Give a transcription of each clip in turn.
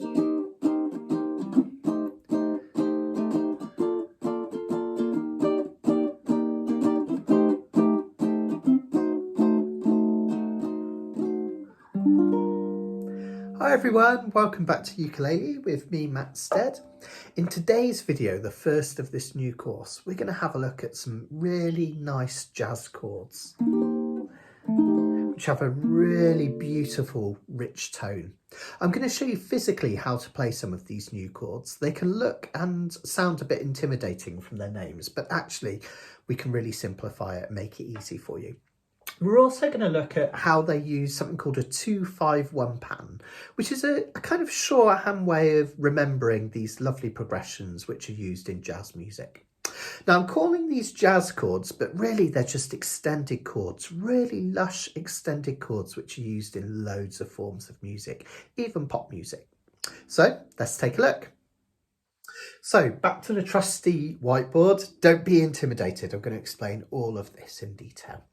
Hi everyone, welcome back to Ukulele with me, Matt Stead. In today's video, the first of this new course, we're going to have a look at some really nice jazz chords, which have a really beautiful, rich tone. I'm going to show you physically how to play some of these new chords. They can look and sound a bit intimidating from their names, but actually we can really simplify it and make it easy for you. We're also going to look at how they use something called a 2-5-1 pattern, which is a kind of shorthand way of remembering these lovely progressions which are used in jazz music. Now I'm calling these jazz chords, but really they're just extended chords, really lush extended chords which are used in loads of forms of music, even pop music. So let's take a look. So back to the trusty whiteboard. Don't be intimidated. I'm going to explain all of this in detail.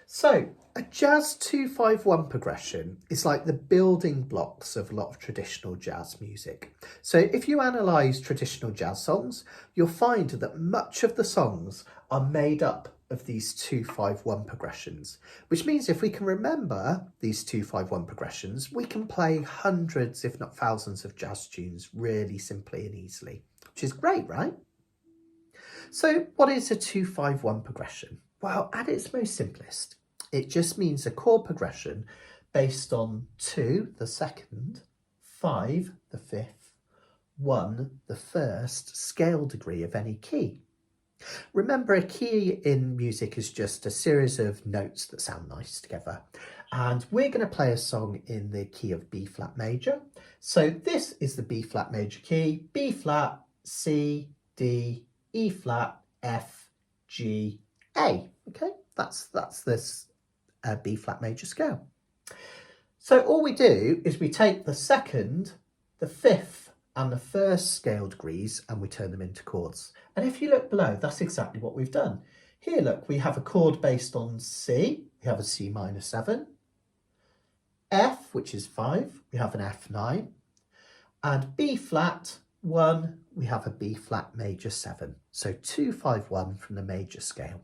So a jazz 2-5-1 progression is like the building blocks of a lot of traditional jazz music. So if you analyse traditional jazz songs, you'll find that much of the songs are made up of these 2-5-1 progressions, which means if we can remember these 2-5-1 progressions, we can play hundreds, if not thousands, of jazz tunes really simply and easily, which is great, right? So what is a 2-5-1 progression? Well, at its most simplest, it just means a chord progression based on 2, the second, 5, the fifth, 1, the first scale degree of any key. Remember, a key in music is just a series of notes that sound nice together. And we're going to play a song in the key of B flat major. So this is the B flat major key, B flat, C, D, E flat, F, G, A. Okay, that's this B flat major scale. So all we do is we take the second, the fifth and the first scale degrees and we turn them into chords. And if you look below, that's exactly what we've done. Here, look, we have a chord based on C. We have a C minor 7. F, which is 5, we have an F9. And B flat 1, we have a B flat major 7. So 2-5-1 from the major scale.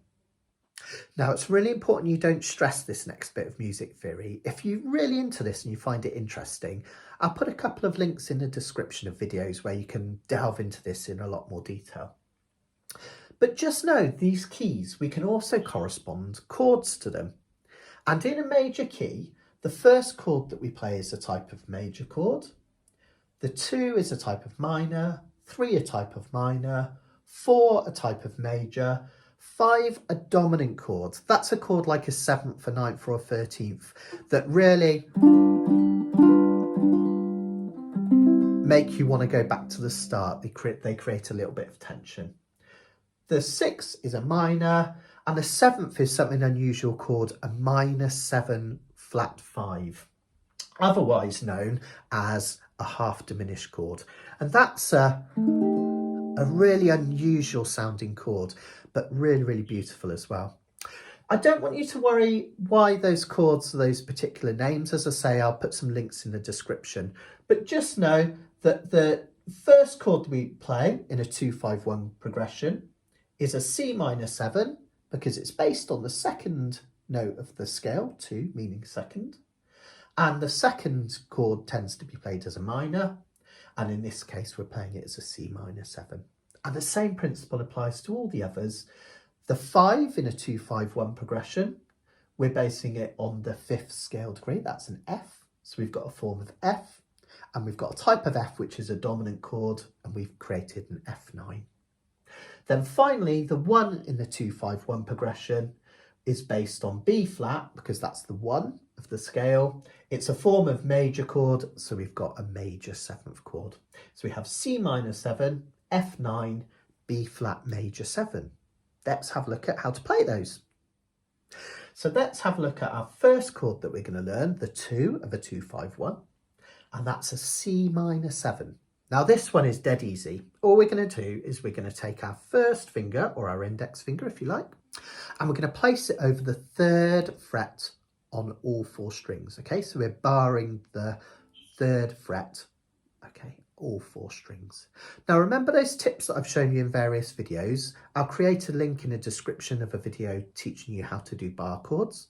Now, it's really important you don't stress this next bit of music theory. If you're really into this and you find it interesting, I'll put a couple of links in the description of videos where you can delve into this in a lot more detail. But just know these keys, we can also correspond chords to them. And in a major key, the first chord that we play is a type of major chord. The 2 is a type of minor, 3 a type of minor, 4 a type of major, 5 a dominant chord. That's a chord like a 7th, a 9th or a 13th that really make you want to go back to the start. They create a little bit of tension. The 6 is a minor and the 7th is something unusual called a minor 7 flat 5, otherwise known as a half diminished chord. And that's a really unusual sounding chord, but really, really beautiful as well. I don't want you to worry why those chords are those particular names. As I say, I'll put some links in the description, but just know that the first chord we play in a 2-5-1 progression is a C minor 7 because it's based on the second note of the scale, 2 meaning second. And the second chord tends to be played as a minor. And in this case, we're playing it as a C minor 7. And the same principle applies to all the others. The 5 in a 2-5-1 progression, we're basing it on the 5th scale degree. That's an F. So we've got a form of F. And we've got a type of F, which is a dominant chord. And we've created an F9. Then finally, the 1 in the 2-5-1 progression is based on B flat, because that's the 1 of the scale. It's a form of major chord, so we've got a major 7th chord. So we have C minor 7, F9, B flat major 7. Let's have a look at how to play those. So let's have a look at our first chord that we're going to learn, the 2 of a 2-5-1, and that's a C minor 7. Now this one is dead easy. All we're going to do is we're going to take our first finger, or our index finger if you like, and we're going to place it over the 3rd fret on all 4 strings. Okay, so we're barring the 3rd fret. Okay, all 4 strings. Now remember those tips that I've shown you in various videos? I'll create a link in the description of a video teaching you how to do bar chords.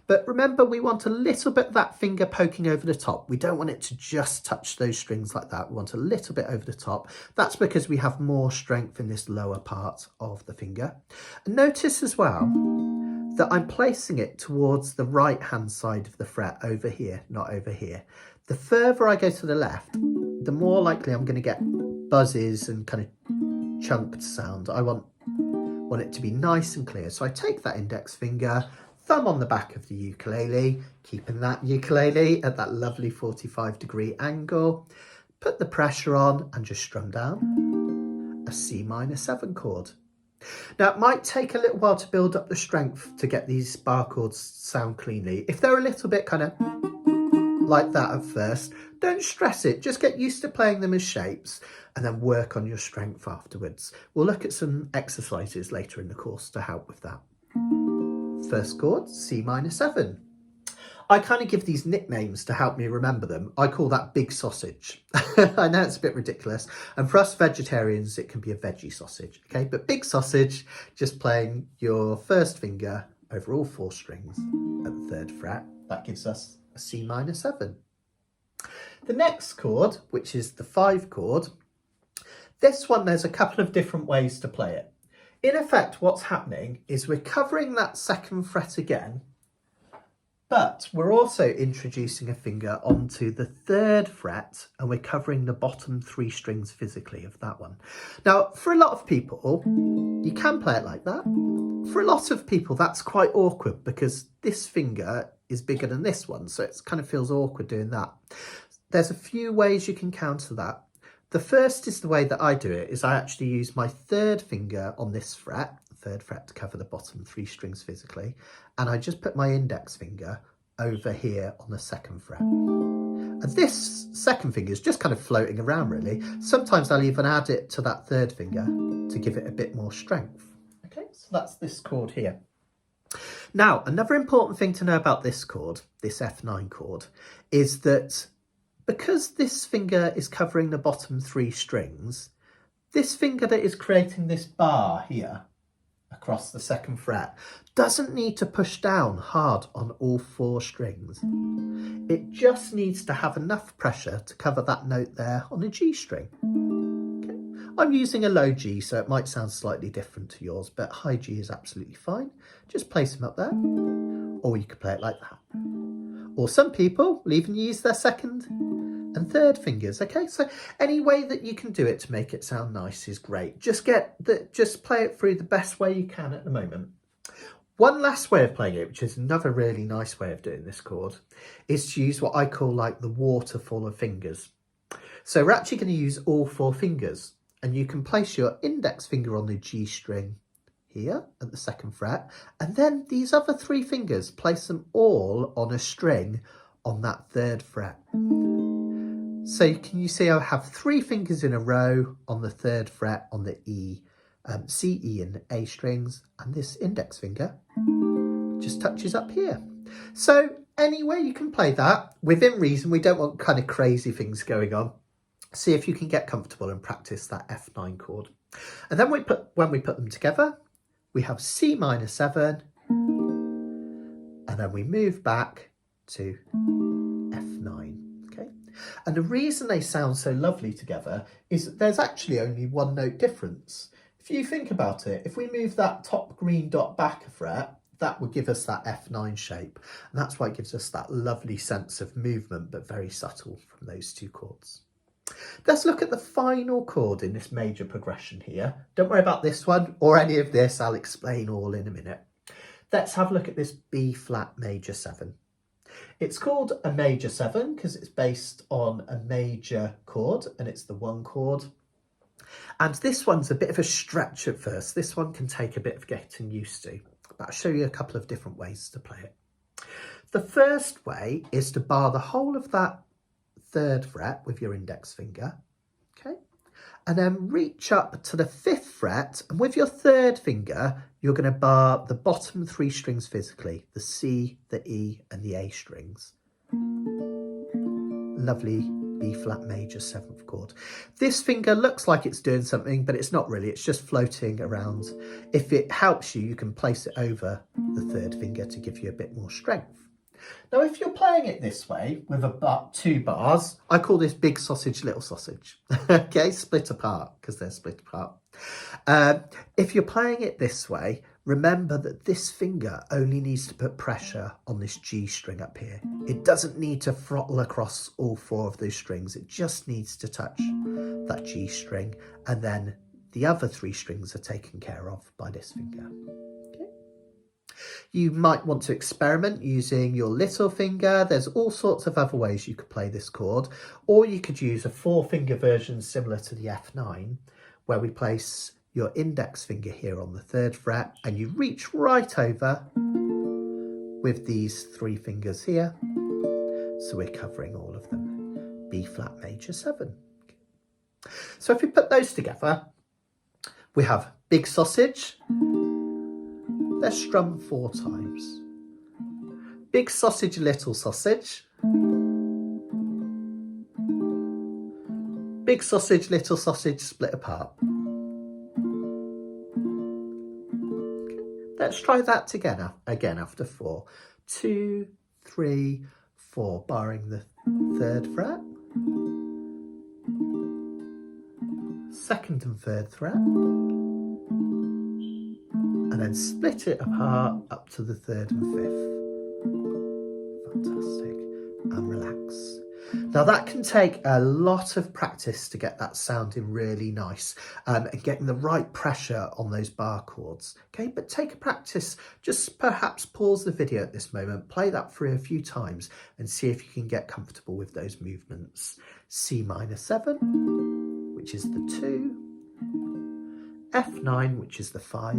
But remember, we want a little bit of that finger poking over the top. We don't want it to just touch those strings like that. We want a little bit over the top. That's because we have more strength in this lower part of the finger. And notice as well that I'm placing it towards the right hand side of the fret, over here, not over here. The further I go to the left, the more likely I'm going to get buzzes and kind of chunked sound. I want it to be nice and clear. So I take that index finger, thumb on the back of the ukulele, keeping that ukulele at that lovely 45-degree angle, put the pressure on and just strum down a C minor 7 chord. Now, it might take a little while to build up the strength to get these bar chords sound cleanly. If they're a little bit kind of like that at first, don't stress it. Just get used to playing them as shapes and then work on your strength afterwards. We'll look at some exercises later in the course to help with that. First chord, C minor 7. I kind of give these nicknames to help me remember them. I call that big sausage. I know it's a bit ridiculous. And for us vegetarians, it can be a veggie sausage, okay? But big sausage, just playing your first finger over all 4 strings at the 3rd fret. That gives us a C minor 7. The next chord, which is the 5 chord, this one, there's a couple of different ways to play it. In effect, what's happening is we're covering that 2nd fret again, but we're also introducing a finger onto the 3rd fret and we're covering the bottom 3 strings physically of that one. Now, for a lot of people, you can play it like that. For a lot of people, that's quite awkward because this finger is bigger than this one, so it kind of feels awkward doing that. There's a few ways you can counter that. The first is the way that I do it, is I actually use my 3rd finger on this fret, 3rd fret to cover the bottom 3 strings physically, and I just put my index finger over here on the 2nd fret. And this 2nd finger is just kind of floating around really. Sometimes I'll even add it to that 3rd finger to give it a bit more strength. Okay, so that's this chord here. Now, another important thing to know about this chord, this F9 chord, is that because this finger is covering the bottom 3 strings, this finger that is creating this bar here across the 2nd fret doesn't need to push down hard on all 4 strings. It just needs to have enough pressure to cover that note there on a G string. Okay. I'm using a low G, so it might sound slightly different to yours, but high G is absolutely fine. Just place them up there, or you could play it like that. Or some people will even use their 2nd and 3rd fingers. Okay, so any way that you can do it to make it sound nice is great. Just play it through the best way you can at the moment. One last way of playing it, which is another really nice way of doing this chord, is to use what I call like the waterfall of fingers. So we're actually going to use all 4 fingers, and you can place your index finger on the G string here at the 2nd fret, and then these other 3 fingers, place them all on a string on that 3rd fret. So can you see I have 3 fingers in a row on the 3rd fret on the E, C, E and A strings, and this index finger just touches up here. So anyway, you can play that within reason. We don't want kind of crazy things going on. See if you can get comfortable and practice that F9 chord. And then when we put them together, we have C minor 7, and then we move back to F9. Okay, and the reason they sound so lovely together is that there's actually only 1 note difference. If you think about it, if we move that top green dot back a fret, that would give us that F9 shape, and that's why it gives us that lovely sense of movement, but very subtle from those 2 chords. Let's look at the final chord in this major progression here. Don't worry about this one or any of this, I'll explain all in a minute. Let's have a look at this B flat major 7. It's called a major 7 because it's based on a major chord, and it's the 1 chord. And this one's a bit of a stretch at first. This one can take a bit of getting used to, but I'll show you a couple of different ways to play it. The first way is to bar the whole of that 3rd fret with your index finger, okay, and then reach up to the 5th fret, and with your 3rd finger you're going to bar the bottom 3 strings physically, the C, the E and the A strings. Lovely B flat major 7th chord. This finger looks like it's doing something, but it's not really, it's just floating around. If it helps you, you can place it over the 3rd finger to give you a bit more strength. Now, if you're playing it this way with 2 bars, I call this big sausage, little sausage. Okay, split apart, because they're split apart. If you're playing it this way, remember that this finger only needs to put pressure on this G string up here. It doesn't need to throttle across all 4 of those strings. It just needs to touch that G string, and then the other 3 strings are taken care of by this finger. You might want to experiment using your little finger. There's all sorts of other ways you could play this chord, or you could use a 4-finger version similar to the F9, where we place your index finger here on the 3rd fret and you reach right over with these 3 fingers here. So we're covering all of them. B flat major 7. So if we put those together, we have big sausage. They're strummed 4 times. Big sausage, little sausage. Big sausage, little sausage split apart. Okay. Let's try that together again after 4. 2, 3, 4, barring the 3rd fret. 2nd and 3rd fret. And then split it apart up to the 3rd and 5th. Fantastic. And relax. Now that can take a lot of practice to get that sounding really nice, and getting the right pressure on those bar chords. Okay, but take a practice, just perhaps pause the video at this moment, play that through a few times and see if you can get comfortable with those movements. C minor 7, which is the 2, F9, which is the 5,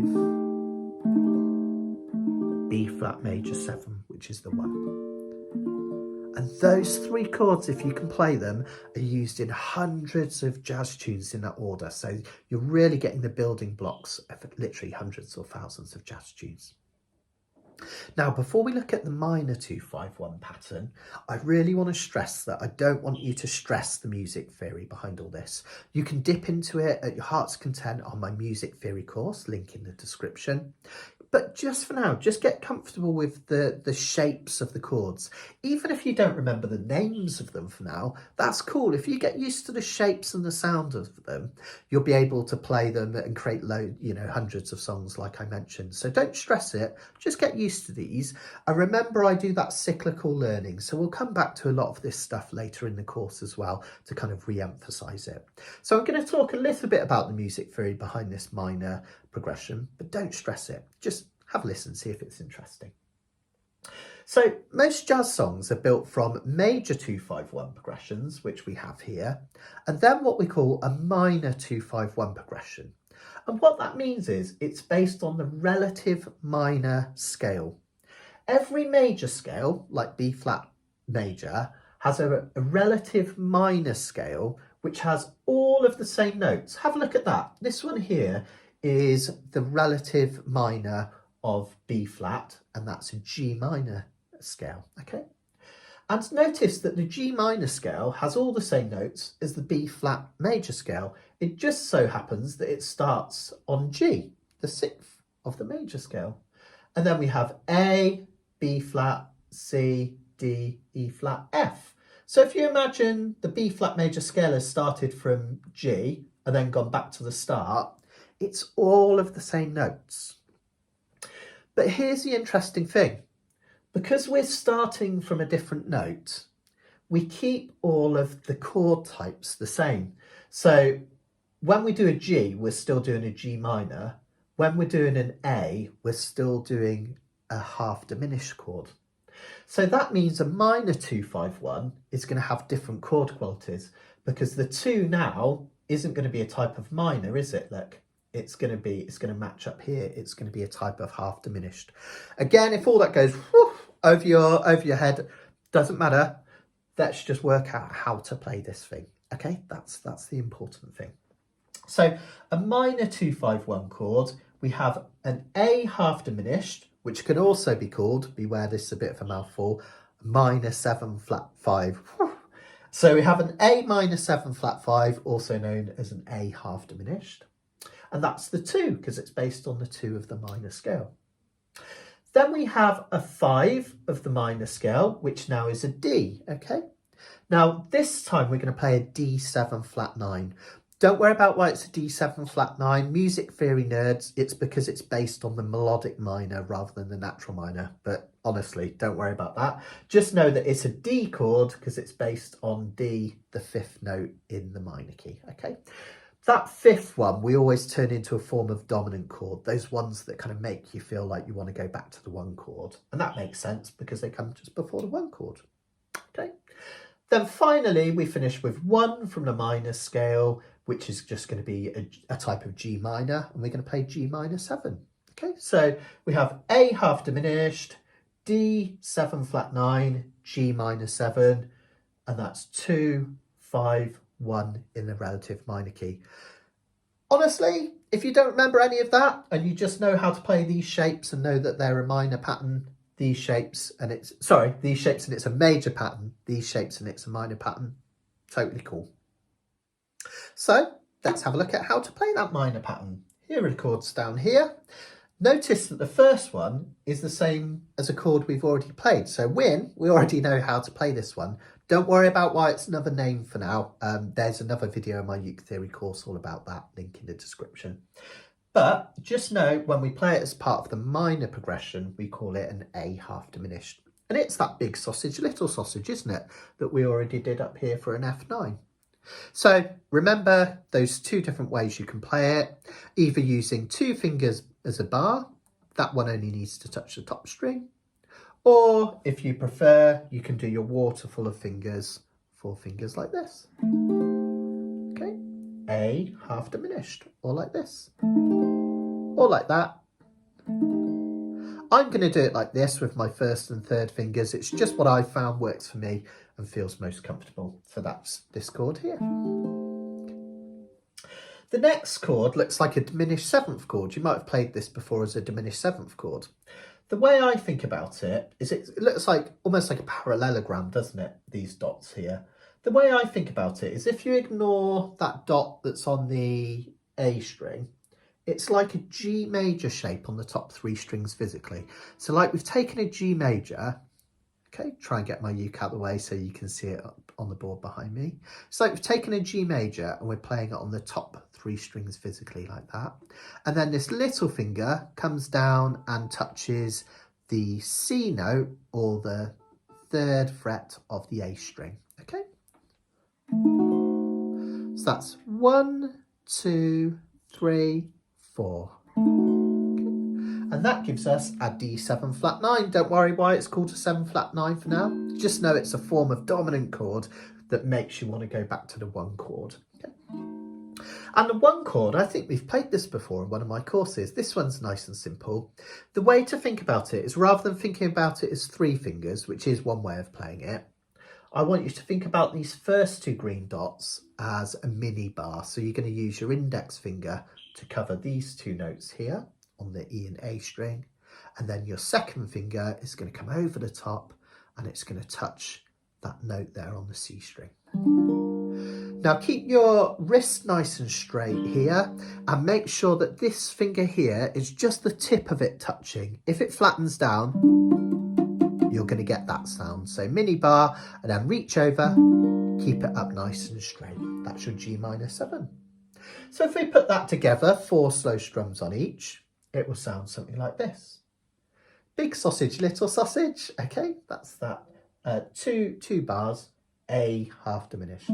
B flat major 7, which is the 1. And those 3 chords, if you can play them, are used in hundreds of jazz tunes in that order. So you're really getting the building blocks of literally hundreds or thousands of jazz tunes. Now, before we look at the minor 2-5-1 pattern, I really want to stress that I don't want you to stress the music theory behind all this. You can dip into it at your heart's content on my music theory course, link in the description. But just for now, just get comfortable with the shapes of the chords. Even if you don't remember the names of them for now, that's cool. If you get used to the shapes and the sound of them, you'll be able to play them and create hundreds of songs like I mentioned. So don't stress it, just get used to these. And remember, I do that cyclical learning. So we'll come back to a lot of this stuff later in the course as well to kind of re-emphasize it. So I'm going to talk a little bit about the music theory behind this minor progression, but don't stress it. Just have a listen, see if it's interesting. So most jazz songs are built from major 2-5-1 progressions, which we have here, and then what we call a minor 2-5-1 progression. And what that means is it's based on the relative minor scale. Every major scale, like B flat major, has a relative minor scale which has all of the same notes. Have a look at that. This one here is the relative minor of B flat, and that's a G minor scale, okay? And notice that the G minor scale has all the same notes as the B flat major scale. It just so happens that it starts on G, the 6th of the major scale. And then we have A, B flat, C, D, E flat, F. So if you imagine the B flat major scale has started from G and then gone back to the start, it's all of the same notes. But here's the interesting thing. Because we're starting from a different note, we keep all of the chord types the same. So when we do a G, we're still doing a G minor. When we're doing an A, we're still doing a half diminished chord. So that means a minor 2-5-1 is going to have different chord qualities, because the 2 now isn't going to be a type of minor, is it? Look. It's going to match up here. It's going to be a type of half diminished. Again, if all that goes over your head, doesn't matter. Let's just work out how to play this thing. Okay, that's the important thing. So a minor 2-5-1 chord, we have an A half diminished, which can also be called, beware this is a bit of a mouthful, minor 7 flat 5. So we have an A minor 7 flat 5, also known as an A half diminished. And that's the 2 because it's based on the 2 of the minor scale. Then we have a 5 of the minor scale, which now is a D, okay? Now this time we're going to play a D7 flat 9. Don't worry about why it's a D7 flat 9. Music theory nerds, it's because it's based on the melodic minor rather than the natural minor. But honestly, don't worry about that. Just know that it's a D chord because it's based on D, the 5th note in the minor key, okay? That 5th one, we always turn into a form of dominant chord. Those ones that kind of make you feel like you want to go back to the 1 chord. And that makes sense because they come just before the 1 chord, okay? Then finally, we finish with 1 from the minor scale, which is just going to be a type of G minor, and we're going to play G minor 7. Okay, so we have A half diminished, D 7 flat 9, G minor 7, and that's 2, 5, 1 in the relative minor key. Honestly, if you don't remember any of that and you just know how to play these shapes and know that they're a minor pattern, these shapes and it's a major pattern, these shapes and it's a minor pattern, totally cool. So let's have a look at how to play that minor pattern. Here are the chords down here. Notice that the first one is the same as a chord we've already played. So we already know how to play this one. Don't worry about why it's another name for now. There's another video in my uke theory course all about that, link in the description. But just know when we play it as part of the minor progression, we call it an A half diminished. And it's that big sausage, little sausage, isn't it? That we already did up here for an F9. So remember those 2 different ways you can play it, either using 2 fingers as a bar, that one only needs to touch the top string, or if you prefer, you can do your waterfall of fingers, 4 fingers like this. Okay, A half diminished, or like this, or like that. I'm going to do it like this with my 1st and 3rd fingers. It's just what I found works for me and feels most comfortable. So that's this chord here. The next chord looks like a diminished 7th chord. You might have played this before as a diminished 7th chord. The way I think about it is it looks like almost like a parallelogram, doesn't it? These dots here. The way I think about it is if you ignore that dot that's on the A string, it's like a G major shape on the top 3 strings physically. So like we've taken a G major, okay, try and get my uke out of the way so you can see it up on the board behind me. So like we've taken a G major and we're playing it on the top 3 strings physically like that. And then this little finger comes down and touches the C note or the 3rd fret of the A string, okay? So that's 1, 2, 3, 4. Okay. And that gives us a D7 flat 9. Don't worry why it's called a 7 flat 9 for now. Just know it's a form of dominant chord that makes you want to go back to the 1 chord. Okay. And the 1 chord, I think we've played this before in one of my courses. This one's nice and simple. The way to think about it is rather than thinking about it as 3 fingers, which is one way of playing it, I want you to think about these first 2 green dots as a mini bar. So you're going to use your index finger to cover these 2 notes here on the E and A string. And then your 2nd finger is going to come over the top and it's going to touch that note there on the C string. Now keep your wrist nice and straight here and make sure that this finger here is just the tip of it touching. If it flattens down, you're going to get that sound. So mini bar and then reach over, keep it up nice and straight. That's your G minor 7. So if we put that together, 4 slow strums on each, it will sound something like this. Big sausage, little sausage. Okay, that's that. 2 bars, A half diminished.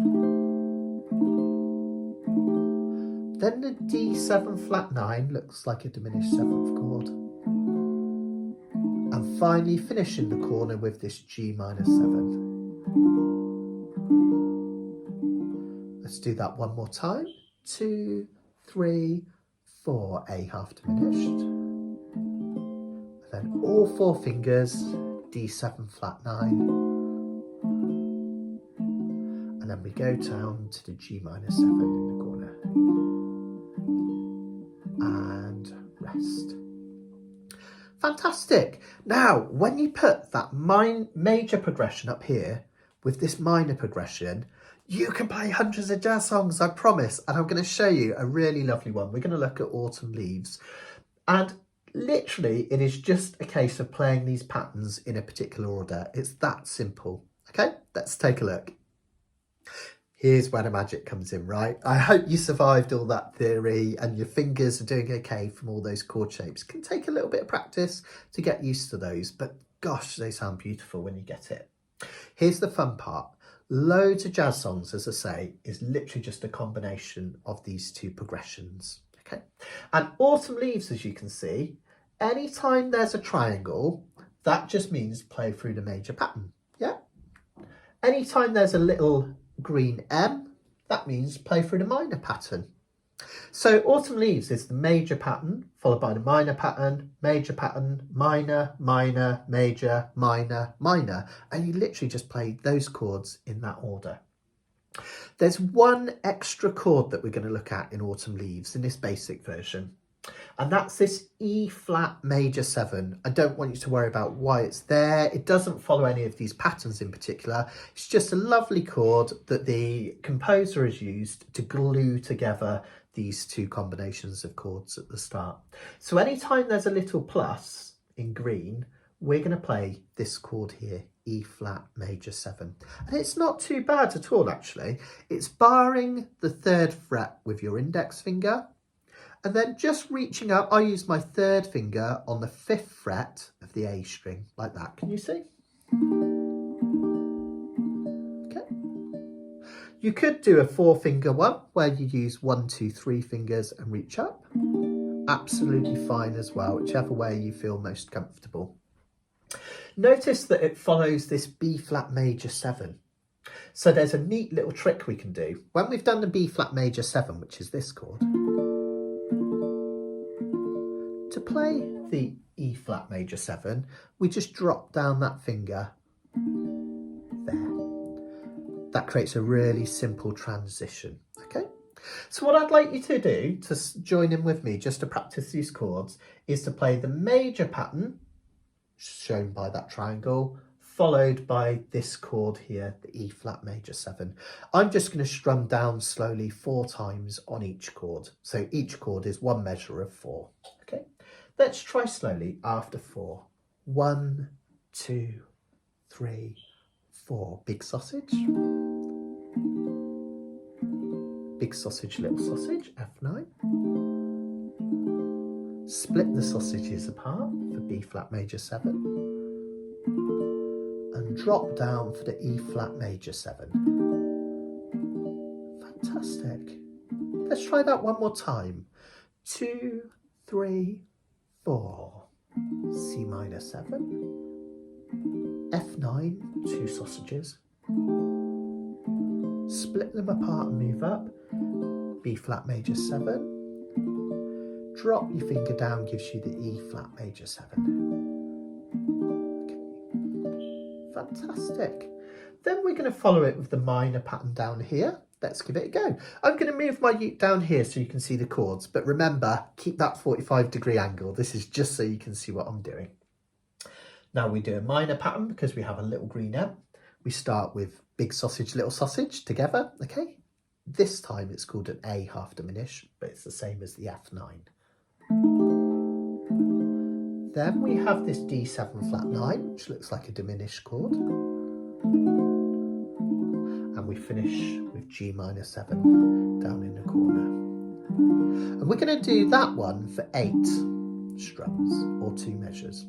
Then the D7 flat 9 looks like a diminished 7th chord. And finally finish in the corner with this G minor 7. Let's do that one more time. 2, 3, 4, A half diminished. And then all 4 fingers, D7 flat 9. And then we go down to the G minor 7 in the corner. And rest. Fantastic. Now, when you put that major progression up here, with this minor progression, you can play hundreds of jazz songs, I promise. And I'm going to show you a really lovely one. We're going to look at Autumn Leaves. And literally, it is just a case of playing these patterns in a particular order. It's that simple. Okay, let's take a look. Here's where the magic comes in, right? I hope you survived all that theory and your fingers are doing okay from all those chord shapes. It can take a little bit of practice to get used to those, but gosh, they sound beautiful when you get it. Here's the fun part. Loads of jazz songs, as I say, is literally just a combination of these two progressions. Okay, and Autumn Leaves, as you can see, anytime there's a triangle, that just means play through the major pattern. Yeah. Anytime there's a little green M, that means play through the minor pattern. So Autumn Leaves is the major pattern, followed by the minor pattern, minor, minor, major, minor, minor. And you literally just play those chords in that order. There's one extra chord that we're going to look at in Autumn Leaves in this basic version. And that's this E flat major 7. I don't want you to worry about why it's there. It doesn't follow any of these patterns in particular. It's just a lovely chord that the composer has used to glue together these two combinations of chords at the start. So anytime there's a little plus in green, we're going to play this chord here, E flat major 7. And it's not too bad at all, actually. It's barring the 3rd fret with your index finger, and then just reaching up. I use my 3rd finger on the 5th fret of the A string, like that. Can you see? You could do a 4-finger one where you use 1, 2, 3 fingers and reach up. Absolutely fine as well, whichever way you feel most comfortable. Notice that it follows this B flat major 7. So there's a neat little trick we can do. When we've done the B flat major 7, which is this chord, to play the E flat major 7, we just drop down that finger there. That creates a really simple transition, okay? So what I'd like you to do to join in with me just to practice these chords is to play the major pattern, shown by that triangle, followed by this chord here, the E flat major 7. I'm just going to strum down slowly 4 times on each chord. So each chord is one measure of 4, okay? Let's try slowly after 4. 1, 2, 3, 4. Big sausage. Big sausage, little sausage, F9. Split the sausages apart for B flat major 7. And drop down for the E flat major 7. Fantastic. Let's try that one more time. 2, 3, 4. C minor 7. F9, 2 sausages. Split them apart and move up. B flat major 7. Drop your finger down, gives you the E flat major 7. Okay. Fantastic. Then we're going to follow it with the minor pattern down here. Let's give it a go. I'm going to move my uke down here so you can see the chords, but remember, keep that 45-degree angle. This is just so you can see what I'm doing. Now we do a minor pattern because we have a little green M. We start with big sausage, little sausage together, okay? This time it's called an A half diminish, but it's the same as the F9. Then we have this D7 flat 9, which looks like a diminished chord. And we finish with G minor 7 down in the corner. And we're going to do that one for 8 strums or 2 measures.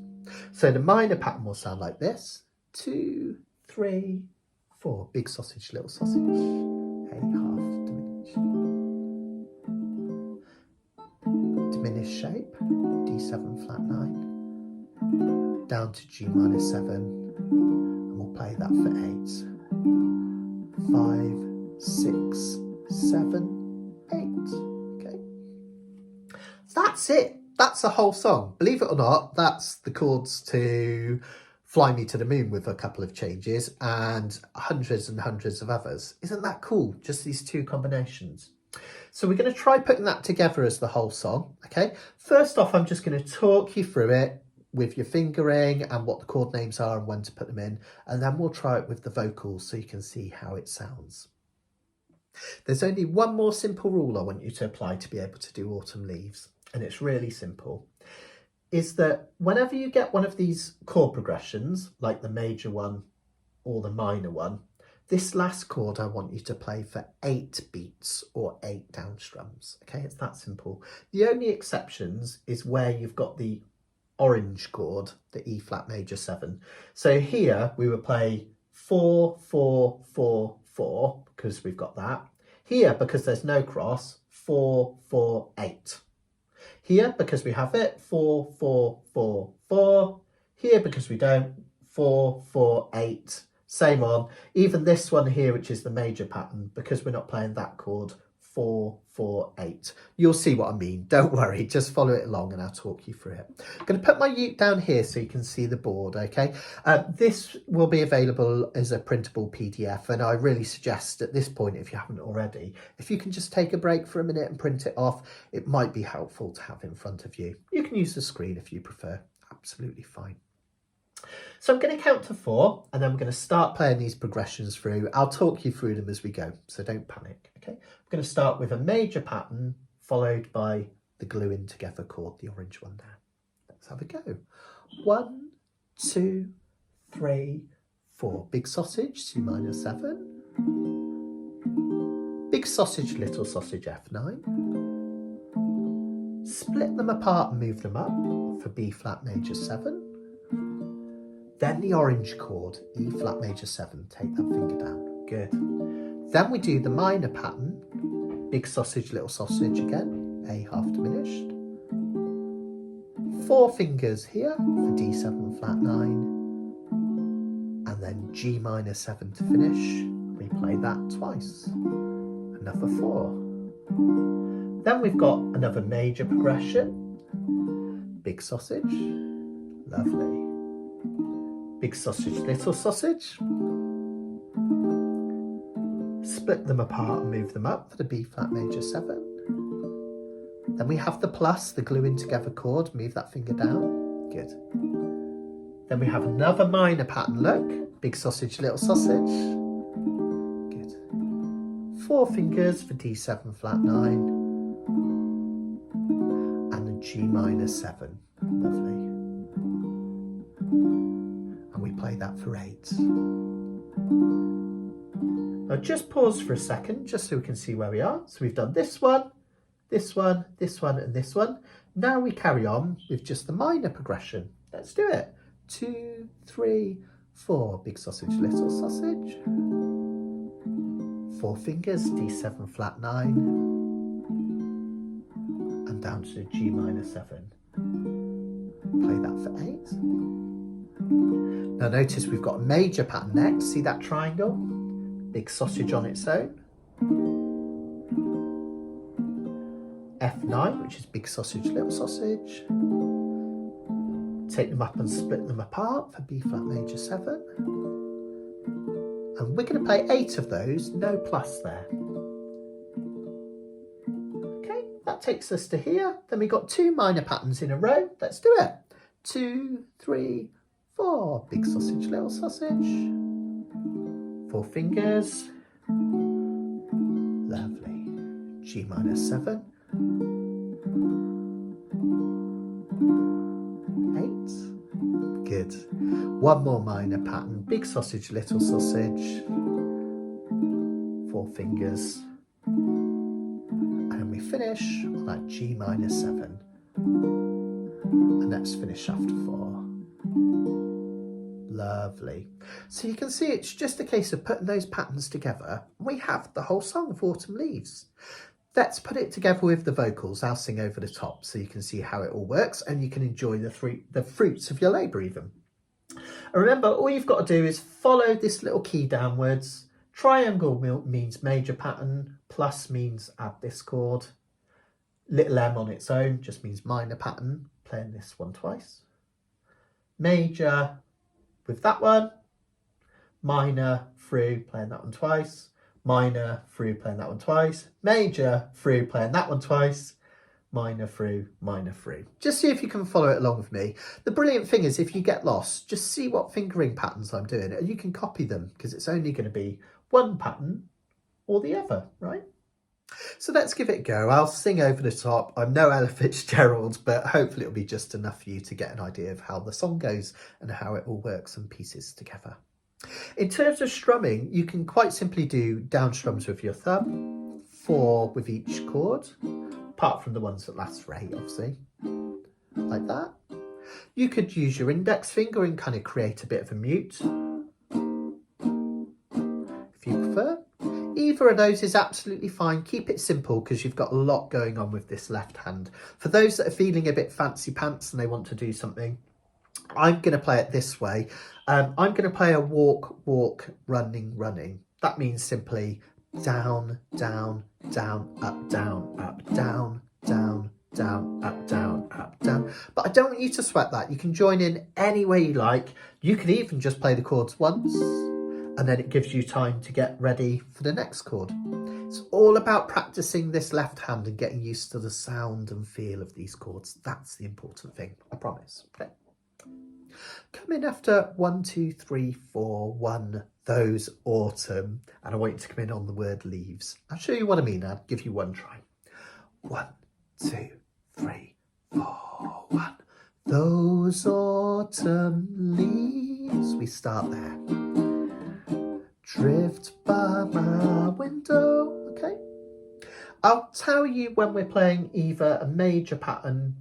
So the minor pattern will sound like this. 2, 3, 4. Big sausage, little sausage. A half diminished. Diminished shape. D7 flat 9. Down to G minor 7. And we'll play that for 8. 5, 6, 7, 8. Okay. That's it. That's the whole song. Believe it or not, that's the chords to Fly Me to the Moon with a couple of changes and hundreds and hundreds of others. Isn't that cool? Just these 2 combinations. So we're going to try putting that together as the whole song. Okay. First off, I'm just going to talk you through it with your fingering and what the chord names are and when to put them in, and then we'll try it with the vocals so you can see how it sounds. There's only one more simple rule I want you to apply to be able to do Autumn Leaves, and it's really simple, is that whenever you get one of these chord progressions, like the major one or the minor one, this last chord I want you to play for 8 beats or 8 down strums. Okay, it's that simple. The only exceptions is where you've got the orange chord, the E flat major 7. So here we would play 4, 4, 4, 4, because we've got that. Here, because there's no cross, 4, 4, 8. Here, because we have it, 4, 4, 4, 4. Here, because we don't, 4, 4, 8. Same on. Even this one here, which is the major pattern, because we're not playing that chord, 4, 4, 8. You'll see what I mean. Don't worry, just follow it along and I'll talk you through it. I'm going to put my uke down here so you can see the board, okay? This will be available as a printable PDF, and I really suggest at this point, if you haven't already, if you can just take a break for a minute and print it off, it might be helpful to have in front of you. You can use the screen if you prefer, absolutely fine. So I'm going to count to 4 and then we're going to start playing these progressions through. I'll talk you through them as we go, so don't panic, okay? I'm going to start with a major pattern followed by the gluing together chord, the orange one there. Let's have a go. 1, 2, 3, 4. Big sausage, C minor 7. Big sausage, little sausage, F9. Split them apart and move them up for B flat major 7. Then the orange chord, E flat major 7, take that finger down, good. Then we do the minor pattern, big sausage, little sausage again, A half diminished. 4 fingers here for D7 flat 9, and then G minor 7 to finish. We play that twice, another 4. Then we've got another major progression, big sausage, lovely. Big sausage, little sausage. Split them apart and move them up for the B flat major 7. Then we have the plus, the gluing together chord, move that finger down, good. Then we have another minor pattern, look, big sausage, little sausage, good. 4 fingers for D7 flat 9 and a G minor 7, lovely. Play that for 8. Now just pause for a second just so we can see where we are. So we've done this one, this one, this one and this one. Now we carry on with just the minor progression. Let's do it. 2, 3, 4. Big sausage, little sausage. 4 fingers, D7 flat 9 and down to the G minor 7. Play that for 8. Now notice we've got a major pattern next. See that triangle? Big sausage on its own. F9, which is big sausage, little sausage. Take them up and split them apart for B flat major 7. And we're going to play 8 of those, no plus there. Okay, that takes us to here. Then we've got 2 minor patterns in a row. Let's do it. 2, 3, 4. Big sausage, little sausage. 4 fingers. Lovely. G minor 7. 8. Good. 1 more minor pattern. Big sausage, little sausage. 4 fingers. And we finish on that G minor 7. And let's finish after 4. Lovely. So you can see it's just a case of putting those patterns together. We have the whole song of Autumn Leaves. Let's put it together with the vocals. I'll sing over the top so you can see how it all works and you can enjoy the fruits of your labour even. And remember, all you've got to do is follow this little key downwards. Triangle means major pattern, plus means add this chord. Little m on its own just means minor pattern, playing this one twice. Major with that one, minor through, playing that one twice, minor through, playing that one twice, major through, playing that one twice, minor through, minor through. Just see if you can follow it along with me. The brilliant thing is if you get lost, just see what fingering patterns I'm doing and you can copy them because it's only going to be one pattern or the other, right? So let's give it a go. I'll sing over the top. I'm no Ella Fitzgerald, but hopefully it'll be just enough for you to get an idea of how the song goes and how it all works and pieces together. In terms of strumming, you can quite simply do down strums with your thumb, 4 with each chord, apart from the ones that last for 8, obviously, like that. You could use your index finger and kind of create a bit of a mute, if you prefer. Either of those is absolutely fine. Keep it simple because you've got a lot going on with this left hand. For those that are feeling a bit fancy pants and they want to do something, I'm going to play it this way. I'm going to play a walk, walk, running, running. That means simply down, down, down, up, down, down, down, down, up, down, up, down. But I don't want you to sweat that. You can join in any way you like. You can even just play the chords once and then it gives you time to get ready for the next chord. It's all about practicing this left hand and getting used to the sound and feel of these chords. That's the important thing, I promise. Okay. Come in after 1, 2, 3, 4, 1, those autumn. And I want you to come in on the word leaves. I'll show you what I mean. I'll give you one try. 1, 2, 3, 4, 1. Those autumn leaves. We start there. Drift by my window. Okay. I'll tell you when we're playing either a major pattern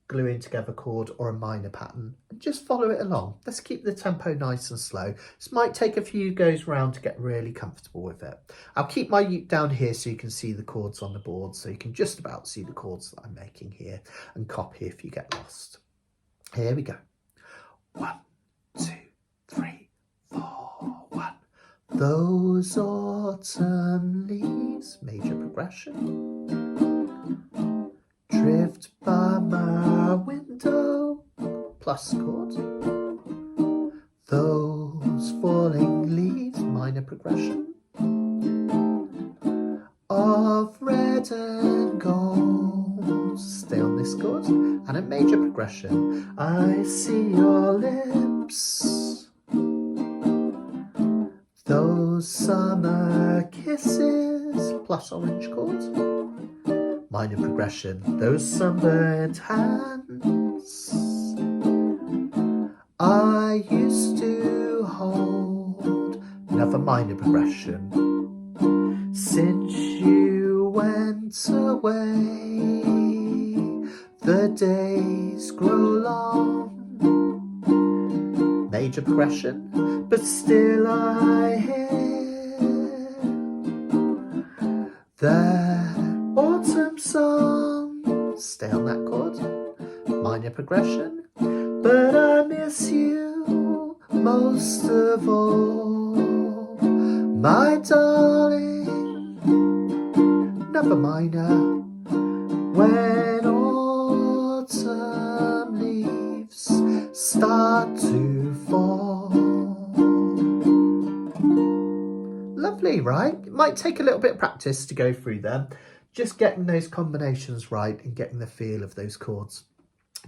gluing together chord or a minor pattern and just follow it along. Let's keep the tempo nice and slow. This might take a few goes round to get really comfortable with it. I'll keep my uke down here so you can see the chords on the board, so you can just about see the chords that I'm making here and copy if you get lost. Here we go. 1, 2, 3, 4, 1. Those autumn leaves, major progression. Drift by my window, plus chord. Those falling leaves, minor progression. Of red and gold, stay on this chord. And a major progression. I see your lips. Those summer kisses, plus orange chords. Minor progression, those sunburned hands I used to hold. Another minor progression. Since you went away, the days grow long. Major progression, but still I hear that autumn song. Stay on that chord. Minor progression. But I miss you most of all, my darling. Another minor. When autumn leaves start to fall. Lovely, right? It might take a little bit of practice to go through them. Just getting those combinations right and getting the feel of those chords.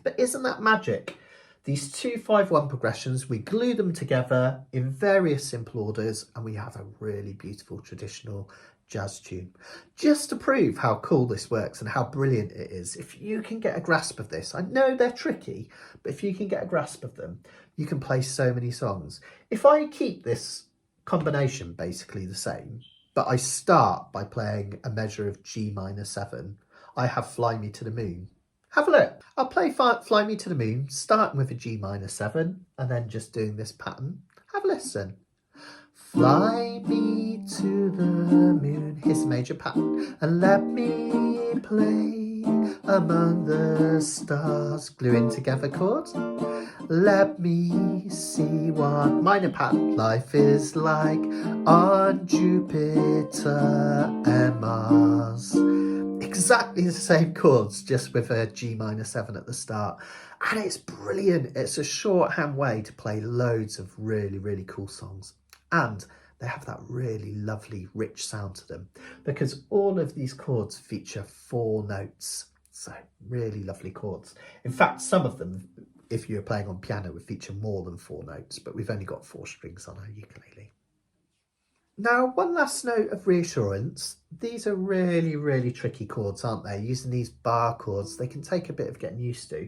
But isn't that magic? These 2-5-1 progressions, we glue them together in various simple orders and we have a really beautiful traditional jazz tune. Just to prove how cool this works and how brilliant it is, if you can get a grasp of this, I know they're tricky, but if you can get a grasp of them, you can play so many songs. If I keep this combination basically the same, but I start by playing a measure of G minor 7, I have Fly Me to the Moon. Have a look. I'll play Fly Me to the Moon, starting with a G minor 7, and then just doing this pattern. Have a listen. Fly me to the moon, here's the major pattern, and let me play among the stars, gluing together chords. Let me see what minor pattern life is like on Jupiter and Mars. Exactly the same chords, just with a G minor 7 at the start. And it's brilliant. It's a shorthand way to play loads of really, really cool songs. And they have that really lovely, rich sound to them because all of these chords feature 4 notes. So really lovely chords. In fact, some of them, if you're playing on piano, would feature more than 4 notes, but we've only got 4 strings on our ukulele. Now, one last note of reassurance. These are really, really tricky chords, aren't they? Using these bar chords, they can take a bit of getting used to.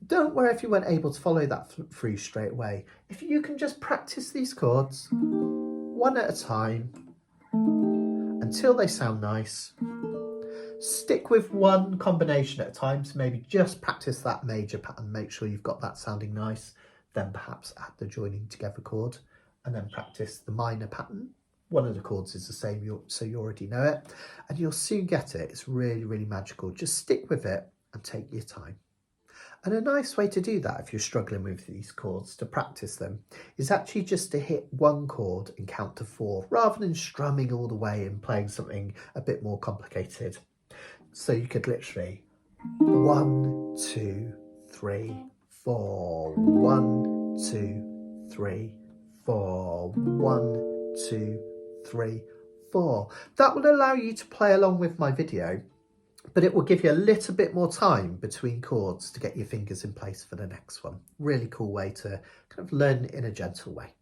Don't worry if you weren't able to follow that through straight away. If you can just practice these chords one at a time until they sound nice. Stick with one combination at a time, so maybe just practice that major pattern, make sure you've got that sounding nice, then perhaps add the joining together chord, and then practice the minor pattern. One of the chords is the same, so you already know it, and you'll soon get it. It's really, really magical. Just stick with it and take your time. And a nice way to do that, if you're struggling with these chords, to practice them, is actually just to hit one chord and count to 4, rather than strumming all the way and playing something a bit more complicated. So you could literally 1, 2, 3, 4, 1, 2, 3, 4, 1, 2, 3, 4. That will allow you to play along with my video, but it will give you a little bit more time between chords to get your fingers in place for the next one. Really cool way to kind of learn in a gentle way.